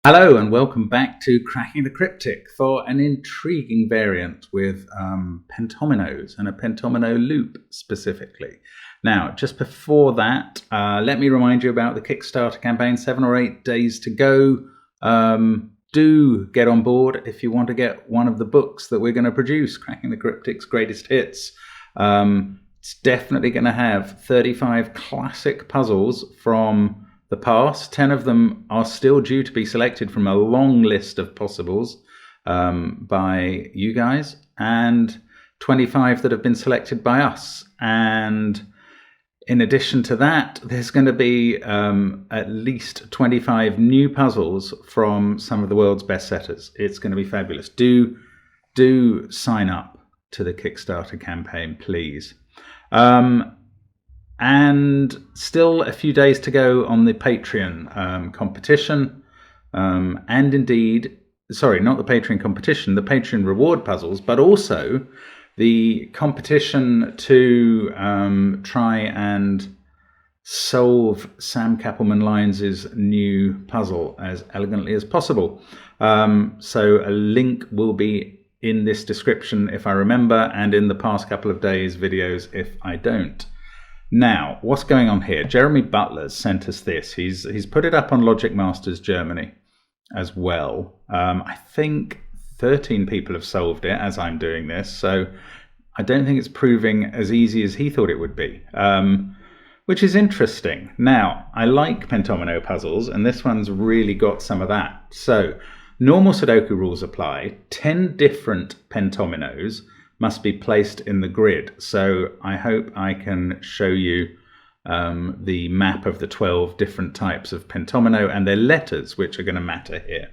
Hello and welcome back to Cracking the Cryptic for an intriguing variant with pentominos and a pentomino loop specifically. Now, just before that, let me remind you about the Kickstarter campaign, 7 or 8 days to go. Do get on board if you want to get one of the books that we're going to produce, Cracking the Cryptic's Greatest Hits. It's definitely going to have 35 classic puzzles from the past. 10 of them are still due to be selected from a long list of possibles by you guys, and 25 that have been selected by us. And in addition to that, there's going to be at least 25 new puzzles from some of the world's best setters. It's going to be fabulous. Do sign up to the Kickstarter campaign, please. And still a few days to go on the Patreon competition. And indeed, sorry, not the Patreon competition, the Patreon reward puzzles, but also the competition to try and solve Sam Cappleman-Lynes' new puzzle as elegantly as possible. So a link will be in this description if I remember, and in the past couple of days' videos if I don't. Now, what's going on here? Jeremy Butler's sent us this. He's put it up on Logic Masters Germany as well. I think 13 people have solved it as I'm doing this, so I don't think it's proving as easy as he thought it would be, which is interesting. Now, I like pentomino puzzles, and this one's really got some of that. So, normal Sudoku rules apply. 10 different pentominos must be placed in the grid. So I hope I can show you the map of the 12 different types of pentomino and their letters, which are going to matter here.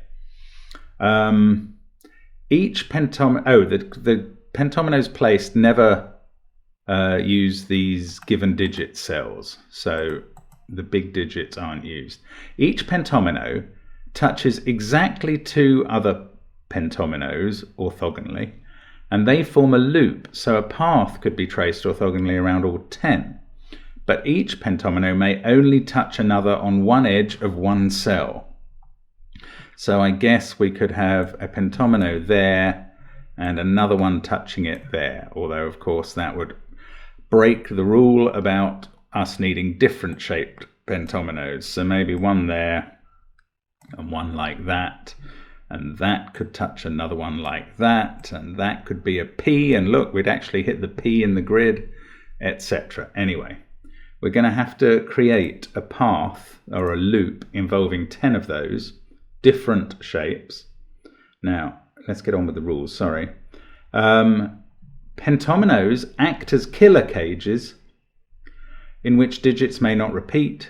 Each pentomino, the pentominos placed never use these given digit cells, so the big digits aren't used. Each pentomino touches exactly 2 other pentominos orthogonally, and they form a loop, so a path could be traced orthogonally around all 10. But each pentomino may only touch another on one edge of one cell. So I guess we could have a pentomino there and another one touching it there, although of course that would break the rule about us needing different shaped pentominos. So maybe one there and one like that. And that could touch another one like that, and that could be a P, and look, we'd actually hit the P in the grid, etc. Anyway, we're going to have to create a path or a loop involving 10 of those different shapes. Now, let's get on with the rules, sorry. Pentominos act as killer cages in which digits may not repeat,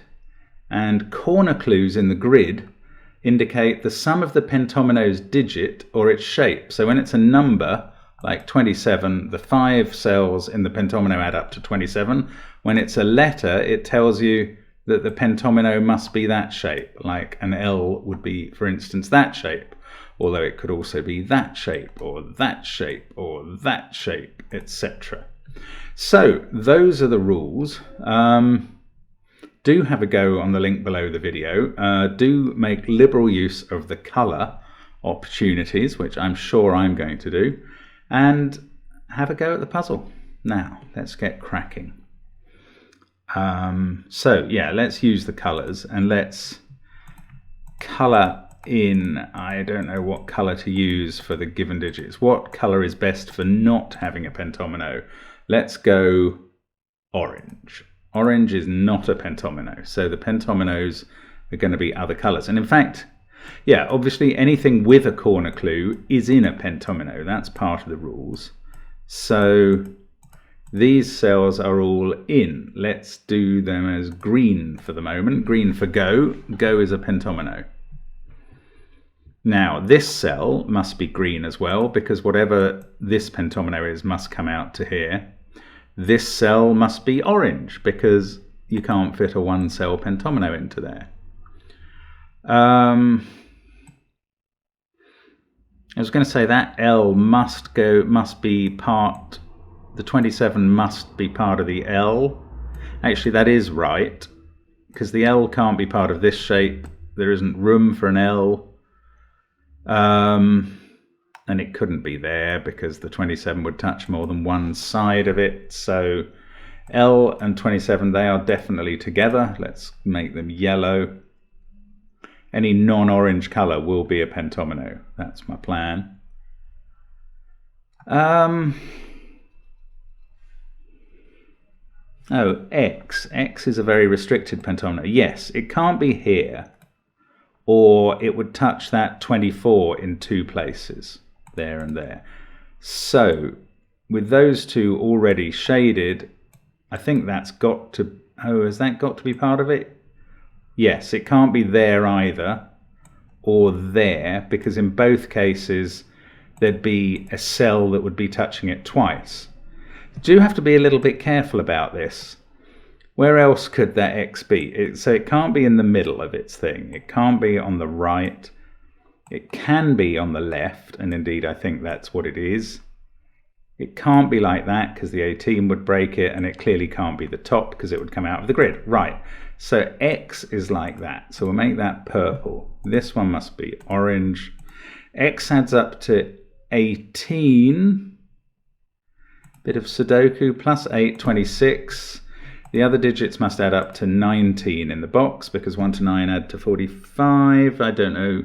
and corner clues in the grid indicate the sum of the pentomino's digit or its shape. So when it's a number, like 27, the 5 cells in the pentomino add up to 27. When it's a letter, it tells you that the pentomino must be that shape, like an L would be, for instance, that shape, although it could also be that shape, or that shape, or that shape, etc. So those are the rules. Do have a go on the link below the video. Do make liberal use of the colour opportunities, which I'm sure I'm going to do, and have a go at the puzzle. Now, let's get cracking. So, yeah, let's use the colours, and let's colour in, I don't know what colour to use for the given digits. What colour is best for not having a pentomino? Let's go orange. Orange is not a pentomino, so the pentominos are going to be other colours. And in fact, yeah, obviously anything with a corner clue is in a pentomino. That's part of the rules. So these cells are all in. Let's do them as green for the moment. Green for go. Go is a pentomino. Now, this cell must be green as well, because whatever this pentomino is must come out to here. This cell must be orange because you can't fit a 1-cell pentomino into there. I was going to say that L must be part, the 27 must be part of the L. Actually, that is right, because the L can't be part of this shape. There isn't room for an L. And it couldn't be there because the 27 would touch more than one side of it. So L and 27, they are definitely together. Let's make them yellow. Any non-orange color will be a pentomino. That's my plan. Oh, X. X is a very restricted pentomino. Yes, it can't be here, or it would touch that 24 in two places, there and there. So with those two already shaded, I think that's got to, has that got to be part of it? Yes, it can't be there either, or there, because in both cases there'd be a cell that would be touching it twice. Do have to be a little bit careful about this. Where else could that X be? So it can't be in the middle of its thing. It can't be on the right. It can be on the left, and indeed I think that's what it is. It can't be like that because the 18 would break it, and it clearly can't be the top because it would come out of the grid. Right, so X is like that. So we'll make that purple. This one must be orange. X adds up to 18. Bit of Sudoku, plus 8, 26. The other digits must add up to 19 in the box because 1 to 9 add to 45. I don't know.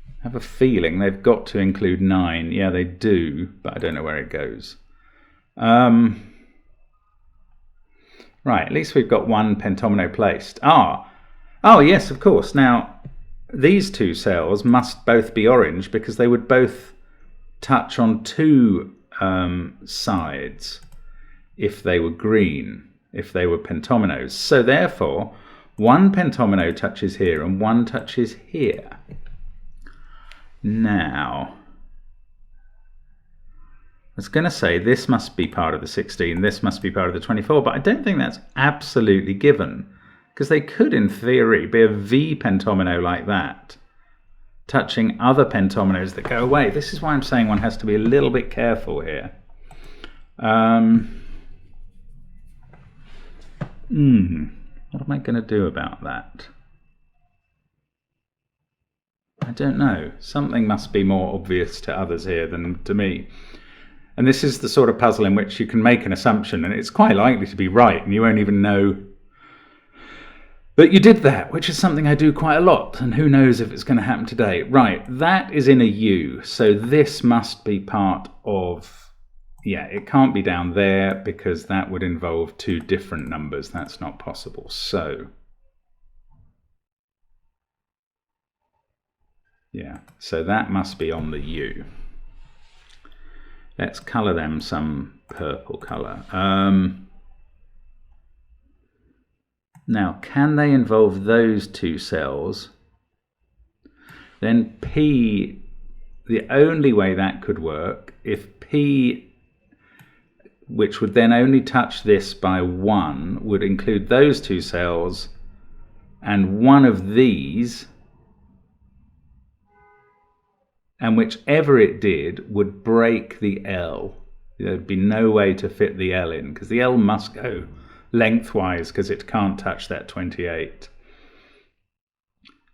I have a feeling they've got to include 9. Yeah, they do, but I don't know where it goes. Right, at least we've got one pentomino placed. Oh, yes, of course. Now, these two cells must both be orange because they would both touch on two sides if they were green, if they were pentominos. So therefore, one pentomino touches here and one touches here. Now, I was going to say this must be part of the 16, this must be part of the 24, but I don't think that's absolutely given, because they could, in theory, be a V pentomino like that, touching other pentominos that go away. This is why I'm saying one has to be a little bit careful here. What am I going to do about that? I don't know. Something must be more obvious to others here than to me. And this is the sort of puzzle in which you can make an assumption and it's quite likely to be right and you won't even know that you did that, which is something I do quite a lot, and who knows if it's going to happen today. Right, that is in a U, so this must be part of, yeah, it can't be down there because that would involve two different numbers. That's not possible. So, yeah, so that must be on the U. Let's colour them some purple colour. Now, can they involve those two cells? Then P, the only way that could work, if P, which would then only touch this by 1, would include those two cells, and one of these, and whichever it did would break the L. There'd be no way to fit the L in, because the L must go lengthwise because it can't touch that 28.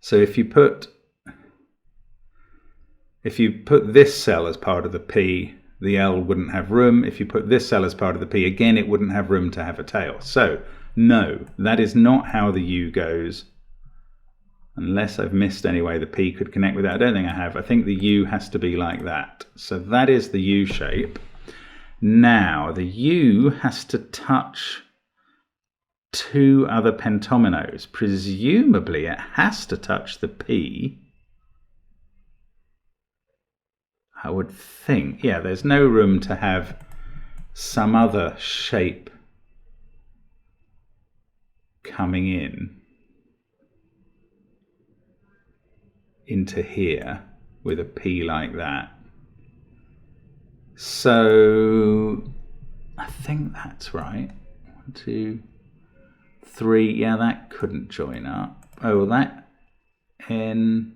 So if you put this cell as part of the P, the L wouldn't have room. If you put this cell as part of the P, again, it wouldn't have room to have a tail. So no, that is not how the U goes. Unless I've missed any way the P could connect with that. I don't think I have. I think the U has to be like that. So that is the U shape. Now the U has to touch two other pentominos. Presumably it has to touch the P. I would think. Yeah, there's no room to have some other shape coming into here with a P like that. So I think that's right. 1, 2, 3. Yeah, that couldn't join up. Oh, that N.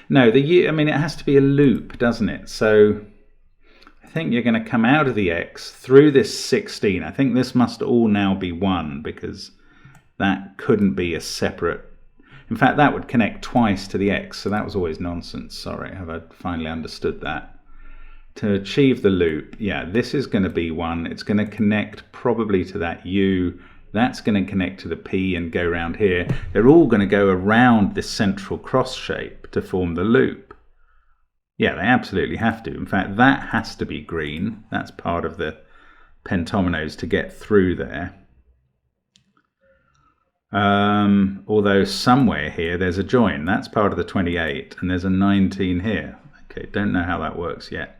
No, the U, I mean, it has to be a loop, doesn't it? So I think you're going to come out of the X through this 16. I think this must all now be 1 because that couldn't be a separate. In fact, that would connect twice to the X, so that was always nonsense. Sorry, have I finally understood that? To achieve the loop, yeah, this is going to be one. It's going to connect probably to that U. That's going to connect to the P and go around here. They're all going to go around this central cross shape to form the loop. Yeah, they absolutely have to. In fact, that has to be green. That's part of the pentominos to get through there. Although somewhere here there's a join. That's part of the 28, and there's a 19 here. Okay, don't know how that works yet.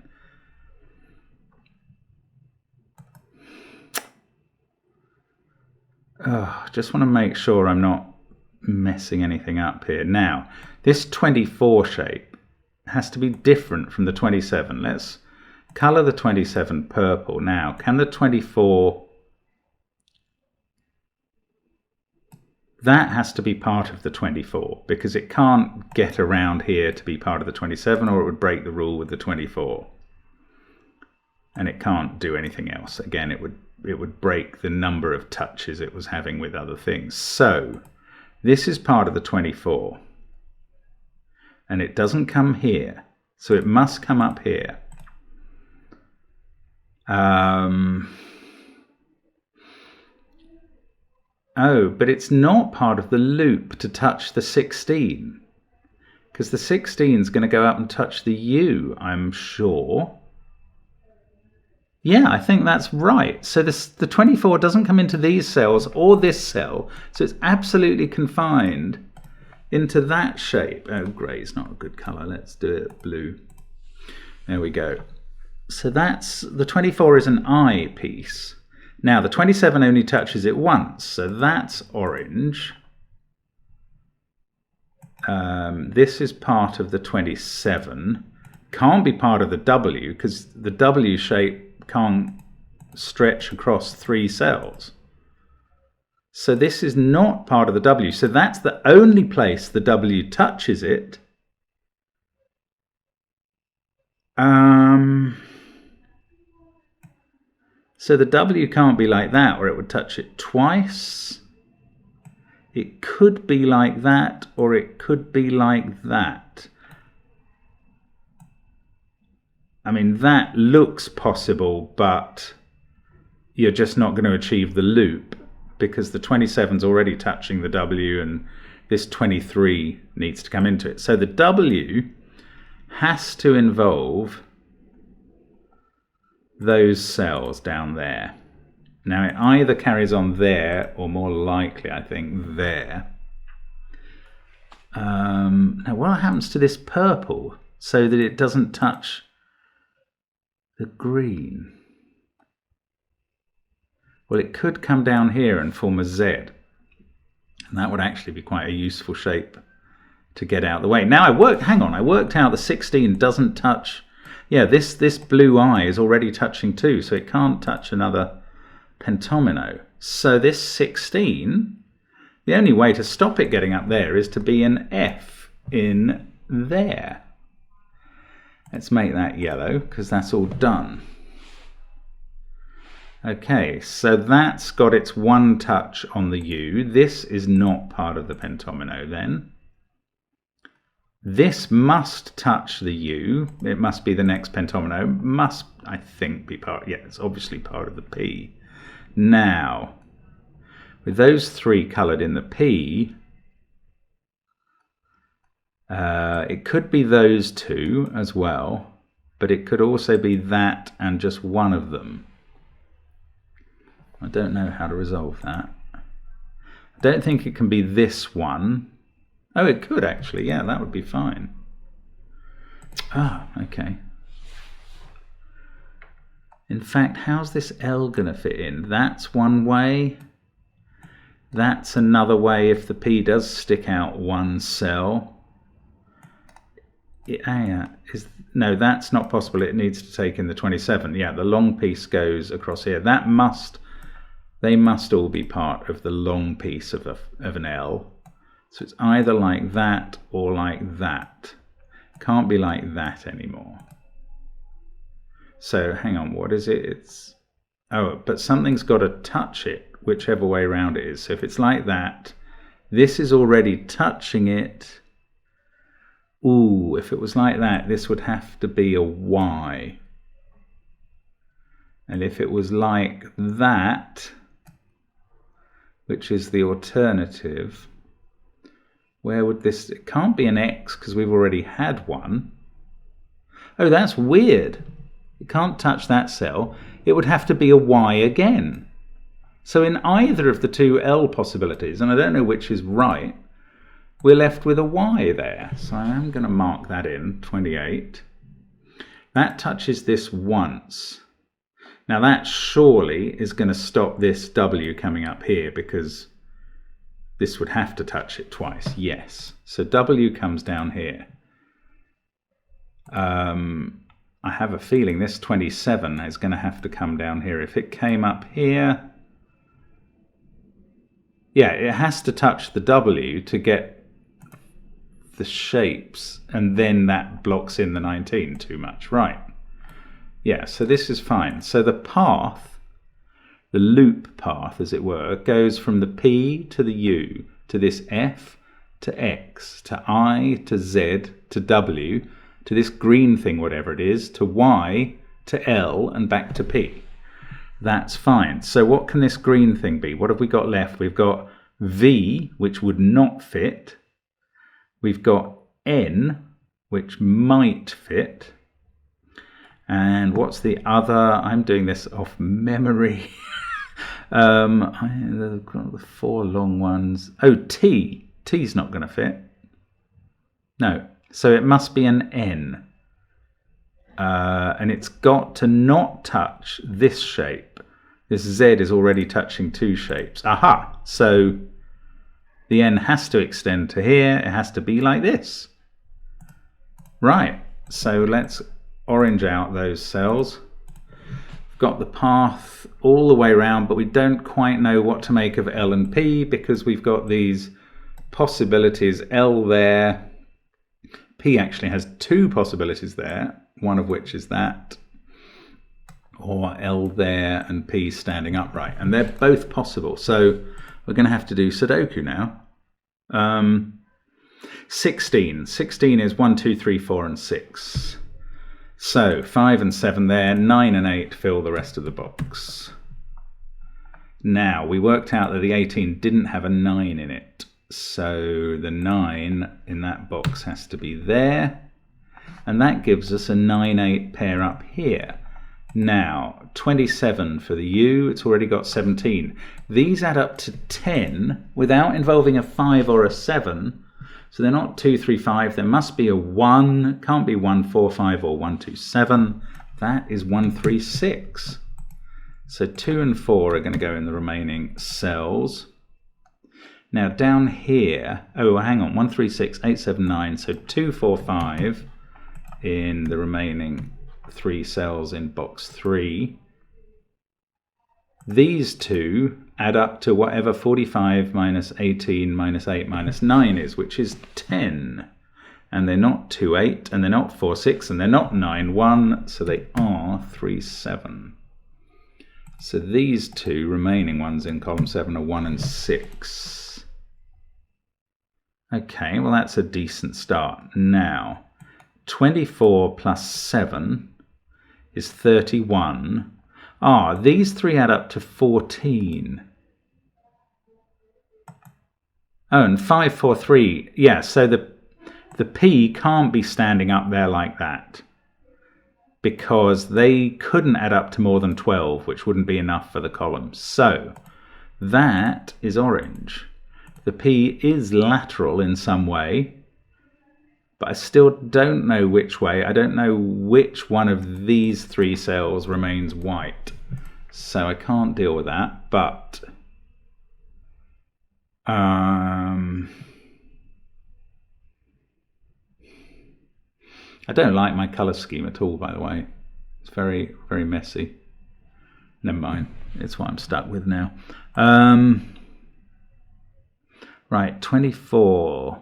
Just want to make sure I'm not messing anything up here. Now, this 24 shape has to be different from the 27. Let's color the 27 purple. Now, can the 24... That has to be part of the 24, because it can't get around here to be part of the 27, or it would break the rule with the 24. And it can't do anything else. Again, it would break the number of touches it was having with other things. So this is part of the 24. And it doesn't come here. So it must come up here. Oh, but it's not part of the loop to touch the 16. Because the 16 is going to go up and touch the U, I'm sure. Yeah, I think that's right. So the 24 doesn't come into these cells or this cell. So it's absolutely confined into that shape. Oh, grey is not a good colour. Let's do it blue. There we go. So that's the 24 is an I piece. Now the 27 only touches it once. So that's orange. This is part of the 27. Can't be part of the W because the W shape can't stretch across 3 cells. So this is not part of the W. So that's the only place the W touches it. So the W can't be like that, or it would touch it twice. It could be like that, or it could be like that. I mean, that looks possible, but you're just not going to achieve the loop because the 27's already touching the W and this 23 needs to come into it. So the W has to involve those cells down there. Now it either carries on there or more likely, I think, there. Now what happens to this purple so that it doesn't touch the green? Well, it could come down here and form a Z. And that would actually be quite a useful shape to get out of the way. Now I worked out the 16 doesn't touch. Yeah, this blue eye is already touching too, so it can't touch another pentomino. So this 16, the only way to stop it getting up there is to be an F in there. Let's make that yellow because that's all done. Okay, so that's got its one touch on the U. This is not part of the pentomino then. This must touch the U. It must be the next pentomino. Must, I think, be part. Yeah, it's obviously part of the P. Now, with those 3 coloured in the P, it could be those 2 as well, but it could also be that and just one of them. I don't know how to resolve that. I don't think it can be this one. Oh, it could actually. Yeah, that would be fine. Ah, okay. In fact, how's this L going to fit in? That's one way. That's another way if the P does stick out one cell. No, that's not possible. It needs to take in the 27. Yeah, the long piece goes across here. They must all be part of the long piece of an L. So it's either like that or like that. Can't be like that anymore. So hang on, what is it? But something's got to touch it, whichever way around it is. So if it's like that, This is already touching it. Ooh, if it was like that, this would have to be a Y. And if it was like that, which is the alternative, where would this... It can't be an X because we've already had one. Oh, that's weird. It can't touch that cell. It would have to be a Y again. So in either of the two L possibilities, and I don't know which is right, we're left with a Y there. So I am going to mark that in, 28. That touches this once. Now that surely is going to stop this W coming up here, because this would have to touch it twice. Yes. So W comes down here. I have a feeling this 27 is going to have to come down here. If it came up here... Yeah, it has to touch the W to get the shapes, and then that blocks in the 19 too much. Right. Yeah, so this is fine. So the path, the loop path, as it were, goes from the P to the U to this F to X to I to Z to W to this green thing, whatever it is, to Y to L and back to P. That's fine. So what can this green thing be? What have we got left? We've got V, which would not fit. We've got N, which might fit. And what's the other? I'm doing this off memory. I've got the four long ones. Oh, T. T's not going to fit. No. So it must be an N. And it's got to not touch this shape. This Z is already touching two shapes. Aha! So the N has to extend to here. It has to be like this. Right. So let's orange out those cells. We've got the path all the way around, but we don't quite know what to make of L and P, because we've got these possibilities. L there. P actually has two possibilities there, one of which is that, or L there and P standing upright, and they're both possible. So we're going to have to do Sudoku now. 16 is 1, 2, 3, 4 and 6. So 5 and 7 there, 9 and 8 fill the rest of the box. Now we worked out that the 18 didn't have a 9 in it, so the 9 in that box has to be there, and that gives us a 9-8 pair up here. Now 27 for the U, it's already got 17. These add up to 10 without involving a 5 or a 7, so they're not 2, 3, 5. There must be a 1, can't be 1, 4, 5 or 1, 2, 7. That is 1, 3, 6. So 2 and 4 are going to go in the remaining cells. Now down here, oh hang on, 1, 3, 6, 8, 7, 9, so 2, 4, 5 in the remaining 3 cells in box 3. These two add up to whatever 45 minus 18 minus 8 minus 9 is, which is 10. And they're not 2, 8, and they're not 4, 6, and they're not 9, 1, so they are 3, 7. So these two remaining ones in column 7 are 1 and 6. Okay, well that's a decent start. Now, 24 plus 7 is 31. Ah, these three add up to 14. Oh, and 5, 4, 3. Yeah, so the P can't be standing up there like that, because they couldn't add up to more than 12, which wouldn't be enough for the column. So that is orange. The P is lateral in some way, but I still don't know which way. I don't know which one of these 3 cells remains white. So I can't deal with that, but I don't like my colour scheme at all, by the way. It's very, very messy. Never mind. It's what I'm stuck with now. Right, 24.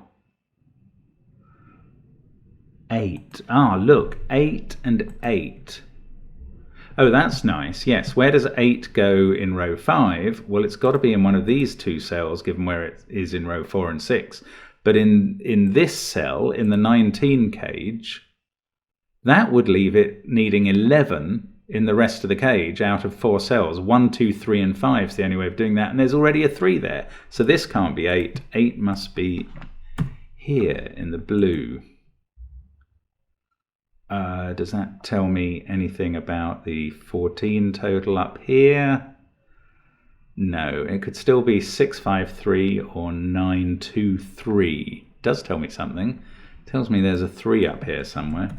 8. Ah, look, 8 and 8. Oh, that's nice. Yes. Where does 8 go in row 5? Well, it's got to be in one of these two cells, given where it is in row 4 and 6. But in this cell, in the 19 cage, that would leave it needing 11 in the rest of the cage out of 4 cells. 1, 2, 3, and 5 is the only way of doing that. And there's already a 3 there. So this can't be 8. 8 must be here in the blue. Does that tell me anything about the 14 total up here? No, it could still be 653 or 923. It does tell me something. It tells me there's a 3 up here somewhere.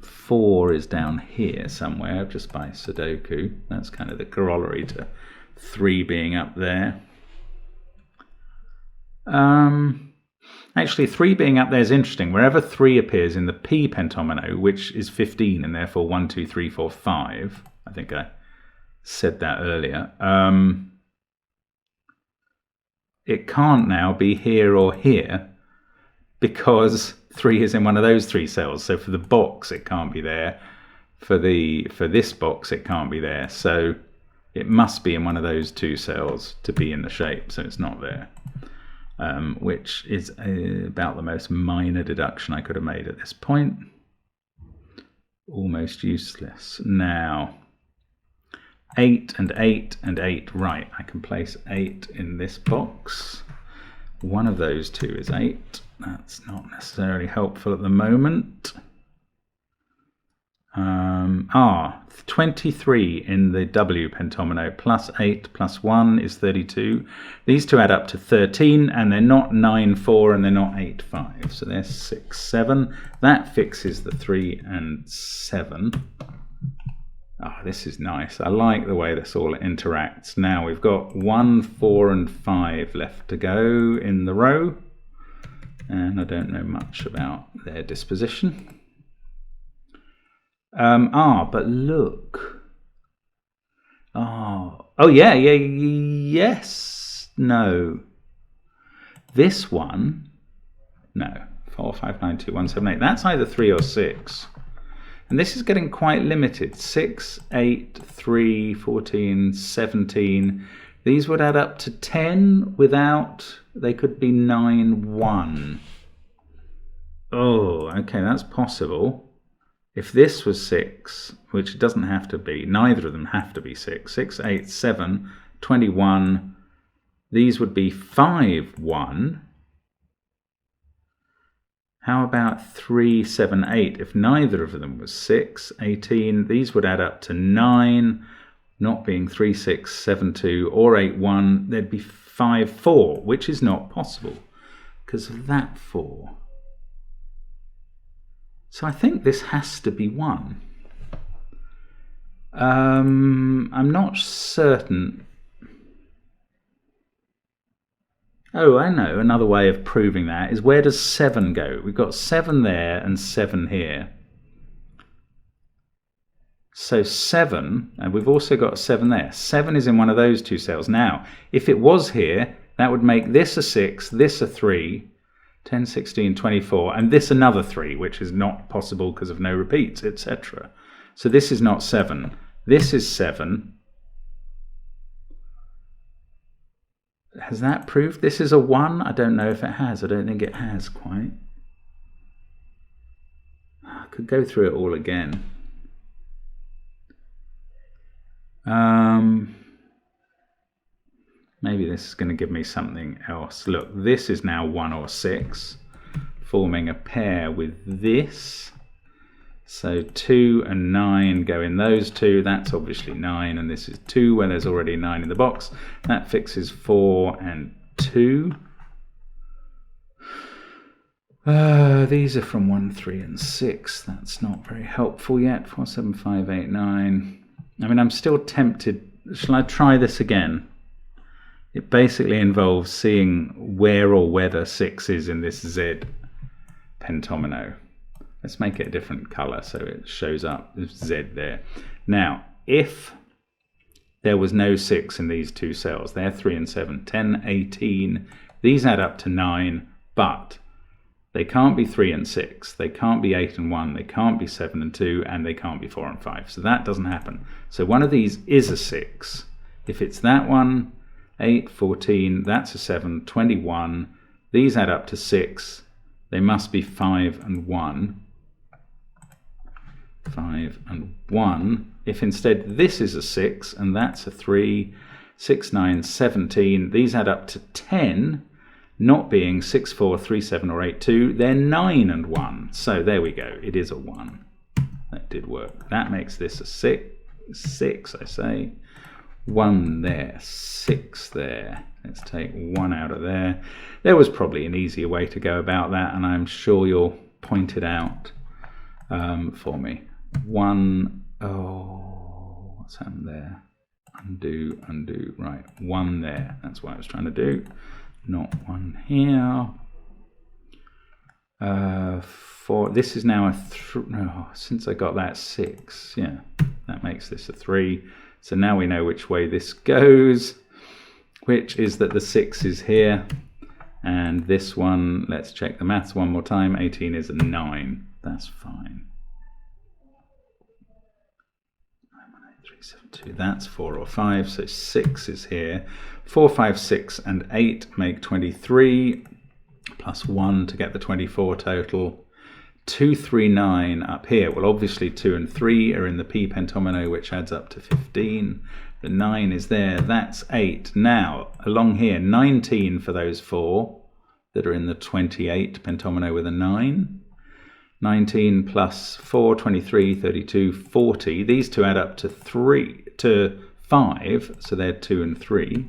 Four is down here somewhere, just by Sudoku. That's kind of the corollary to 3 being up there. Actually, 3 being up there is interesting. Wherever 3 appears in the P pentomino, which is 15 and therefore 1, 2, 3, 4, 5, I think I said that earlier, it can't now be here or here because 3 is in one of those 3 cells. So for the box, it can't be there. For this box, it can't be there. So it must be in one of those 2 cells to be in the shape. So it's not there. Which is about the most minor deduction I could have made at this point. Almost useless. Now, 8 and 8 and 8. Right, I can place 8 in this box. One of those 2 is 8. That's not necessarily helpful at the moment. 23 in the W pentomino plus 8 plus 1 is 32. These 2 add up to 13, and they're not 9, 4, and they're not 8, 5. So they're 6, 7. That fixes the 3 and 7. This is nice. I like the way this all interacts. Now we've got 1, 4, and 5 left to go in the row. And I don't know much about their disposition. But look. Yes. No. This one. No. 4, 5, 9, 2, 1, 7, 8. That's either 3 or 6. And this is getting quite limited. 6, 8, 3, 14, 17. These would add up to 10 without... They could be 9, 1. Oh, okay, that's possible. If this was 6, which it doesn't have to be, neither of them have to be 6. 6, 8, 7, 21. These would be 5, 1. How about 3, 7, 8? If neither of them was 6, 18, these would add up to 9, not being 3, 6, 7, 2, or 8, 1. There'd be 5, 4, which is not possible because of that 4. So I think this has to be 1. I'm not certain. Oh, I know. Another way of proving that is, where does 7 go? We've got 7 there and 7 here. So 7, and we've also got 7 there. 7 is in one of those 2 cells. Now, if it was here, that would make this a 6, this a 3, 10, 16, 24, and this another 3, which is not possible because of no repeats, etc. So this is not 7. This is 7. Has that proved this is a 1? I don't know if it has. I don't think it has quite. I could go through it all again. Maybe this is going to give me something else. Look, this is now 1 or 6, forming a pair with this. So 2 and 9 go in those 2. That's obviously 9, and this is 2 where there's already 9 in the box. That fixes 4 and 2. These are from 1, 3, and 6. That's not very helpful yet. 4, 7, 5, 8, 9. I mean, I'm still tempted. Shall I try this again? It basically involves seeing where or whether 6 is in this Z pentomino. Let's make it a different color so it shows up as Z there. Now, if there was no 6 in these 2 cells, they're 3 and 7, 10, 18. These add up to 9, but They can't be 3 and 6. They can't be 8 and 1. They can't be 7 and 2. And they can't be 4 and 5. So that doesn't happen. So one of these is a 6. If it's that one, 8, 14, that's a 7, 21. These add up to 6. They must be 5 and 1. 5 and 1. If instead this is a 6 and that's a 3, 6, 9, 17, these add up to 10, not being 6, 4, 3, 7 or 8, 2, they're 9 and 1. So there we go, it is a 1. That did work. That makes this a 6, I say. 1 there, 6 there. Let's take 1 out of there. There was probably an easier way to go about that, and I'm sure you'll point it out for me. 1, oh, what's happened there? Undo, undo, right, 1 there. That's what I was trying to do. Not 1 here. 4, this is now a no, since I got that 6, yeah, that makes this a 3. So now we know which way this goes, which is that the 6 is here, and this one, let's check the maths one more time, 18 is a 9. That's fine. 9, 1, 8, 3, 7, 2, that's 4 or 5, so 6 is here. 4, 5, 6 and 8 make 23, plus 1 to get the 24 total. 2, 3, 9 up here. Well, obviously 2 and 3 are in the P pentomino, which adds up to 15. The 9 is there. That's 8. Now, along here, 19 for those 4 that are in the 28 pentomino with a 9. 19 plus 4, 23, 32, 40. These two add up to 5, so they're 2 and 3.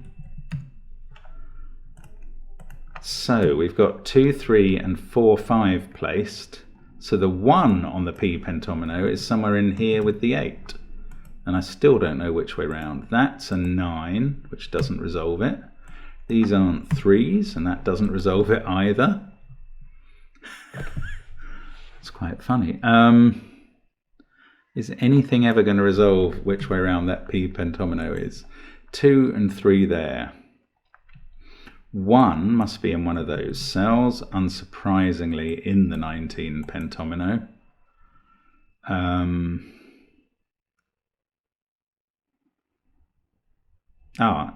So we've got 2, 3 and 4, 5 placed. So the 1 on the P pentomino is somewhere in here with the 8. And I still don't know which way round. That's a 9, which doesn't resolve it. These aren't 3s, and that doesn't resolve it either. It's quite funny. Is anything ever going to resolve which way round that P pentomino is? 2 and 3 there. 1 must be in one of those cells, unsurprisingly in the 19 pentomino.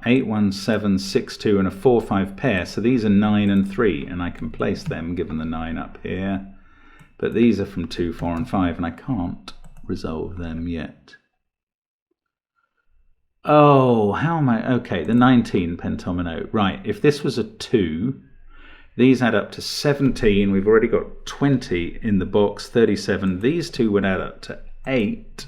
8, 1, 7, 6, 2 and a 4, 5 pair. So these are 9 and 3, and I can place them given the 9 up here. But these are from 2, 4 and 5, and I can't resolve them yet. Oh, how am I? Okay, the 19 pentomino. Right, if this was a 2, these add up to 17. We've already got 20 in the box, 37. These two would add up to 8.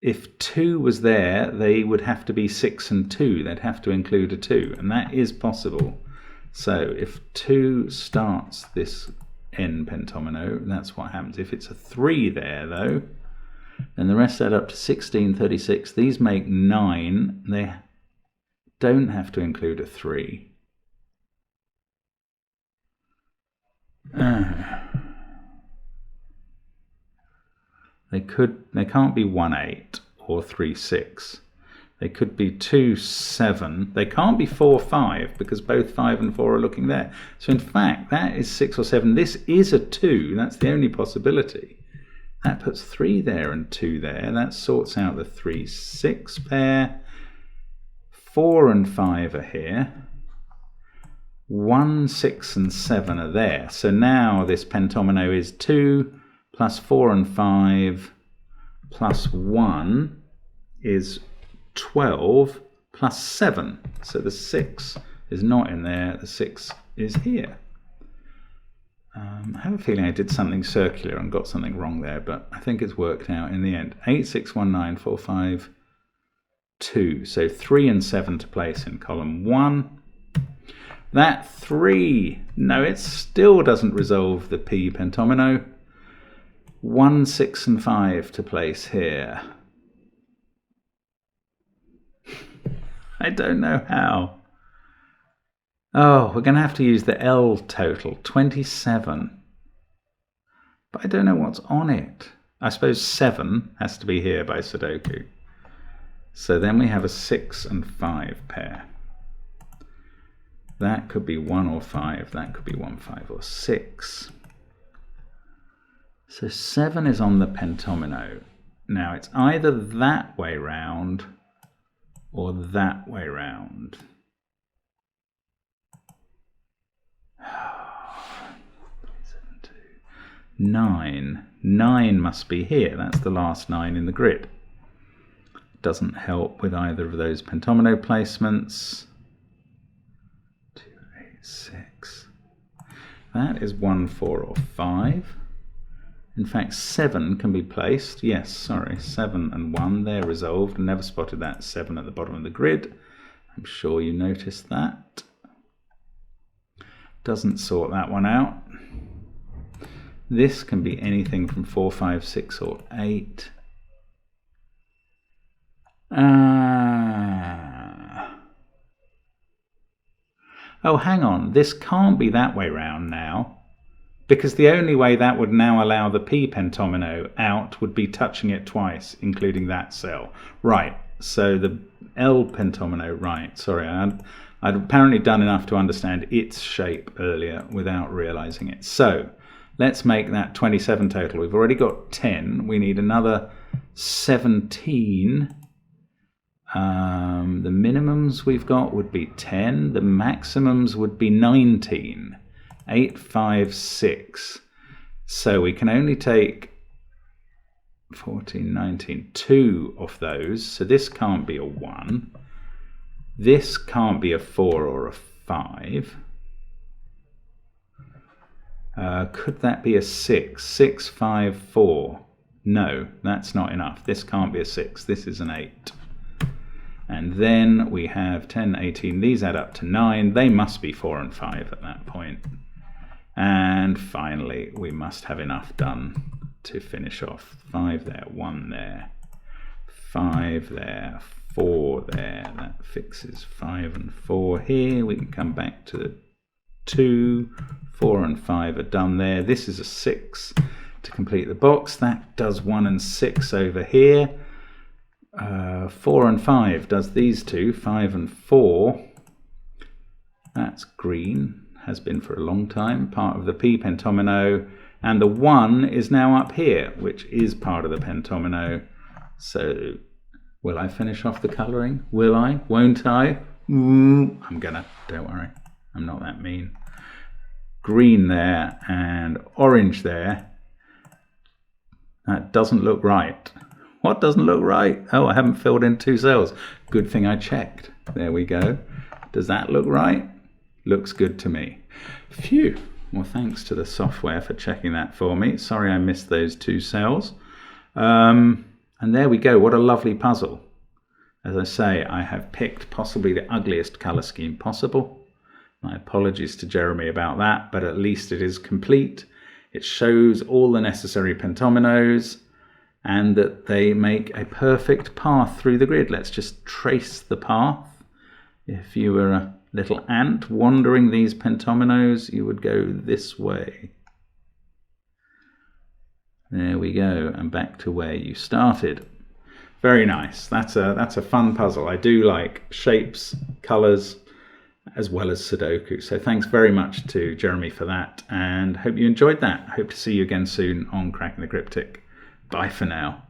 If 2 was there, they would have to be 6 and 2. They'd have to include a 2, and that is possible. So if 2 starts this N pentomino, that's what happens. If it's a 3 there, though, then the rest add up to 16, 36. These make 9. They don't have to include a 3. They can't be 1, 8 or 3, 6. They could be 2, 7. They can't be 4, 5 because both 5 and 4 are looking there. So in fact, that is 6 or 7. This is a 2. That's the only possibility. That puts 3 there and 2 there. That sorts out the 3, 6 pair. 4 and 5 are here. 1, 6 and 7 are there. So now this pentomino is 2 plus 4 and 5 plus 1 is 12 plus 7. So the 6 is not in there. The 6 is here. I have a feeling I did something circular and got something wrong there, but I think it's worked out in the end. 8, 6, 1, 9, 4, 5, 2. So 3 and 7 to place in column 1. That 3, no, it still doesn't resolve the P pentomino. 1, 6 and 5 to place here. I don't know how. Oh, we're going to have to use the L total, 27. But I don't know what's on it. I suppose 7 has to be here by Sudoku. So then we have a 6 and 5 pair. That could be 1 or 5. That could be 1, 5 or 6. So 7 is on the pentomino. Now it's either that way round or that way round. 9. 9 must be here. That's the last 9 in the grid. Doesn't help with either of those pentomino placements. 2, 8, 6. That is 1, 4 or 5. In fact, 7 can be placed. Yes, sorry, 7 and 1, they're resolved. Never spotted that 7 at the bottom of the grid. I'm sure you noticed that. Doesn't sort that one out. This can be anything from 4, 5, 6 or 8. Oh, hang on. This can't be that way round now, because the only way that would now allow the P pentomino out would be touching it twice, including that cell. Right, so the L pentomino, right, sorry, I'd apparently done enough to understand its shape earlier without realizing it. So let's make that 27 total. We've already got 10. We need another 17. The minimums we've got would be 10. The maximums would be 19. 8, 5, 6. So we can only take 14, 19, 2 of those. So this can't be a 1. This can't be a 4 or a 5. Could that be a 6? 6, 5, 4. No, that's not enough. This can't be a 6. This is an 8. And then we have 10, 18. These add up to 9. They must be 4 and 5 at that point. And finally, we must have enough done to finish off. 5 there, 1 there, 5 there, 4 there. That fixes 5 and 4 here. We can come back to 2, 4 and 5 are done there. This is a 6 to complete the box. That does 1 and 6 over here. 4 and 5 does these two, 5 and 4. That's green, has been for a long time, part of the P pentomino. And the 1 is now up here, which is part of the pentomino. So will I finish off the colouring? Will I? Won't I? I'm gonna, don't worry. I'm not that mean. Green there and orange there. That doesn't look right. What doesn't look right? Oh, I haven't filled in 2 cells. Good thing I checked. There we go. Does that look right? Looks good to me. Phew. Well, thanks to the software for checking that for me. Sorry I missed those 2 cells. And there we go. What a lovely puzzle. As I say, I have picked possibly the ugliest colour scheme possible. My apologies to Jeremy about that, but at least it is complete. It shows all the necessary pentominos and that they make a perfect path through the grid. Let's just trace the path. If you were a little ant wandering these pentominos, you would go this way. There we go, and back to where you started. Very nice. That's a fun puzzle. I do like shapes, colours, as well as Sudoku. So thanks very much to Jeremy for that, and hope you enjoyed that. Hope to see you again soon on Cracking the Cryptic. Bye for now.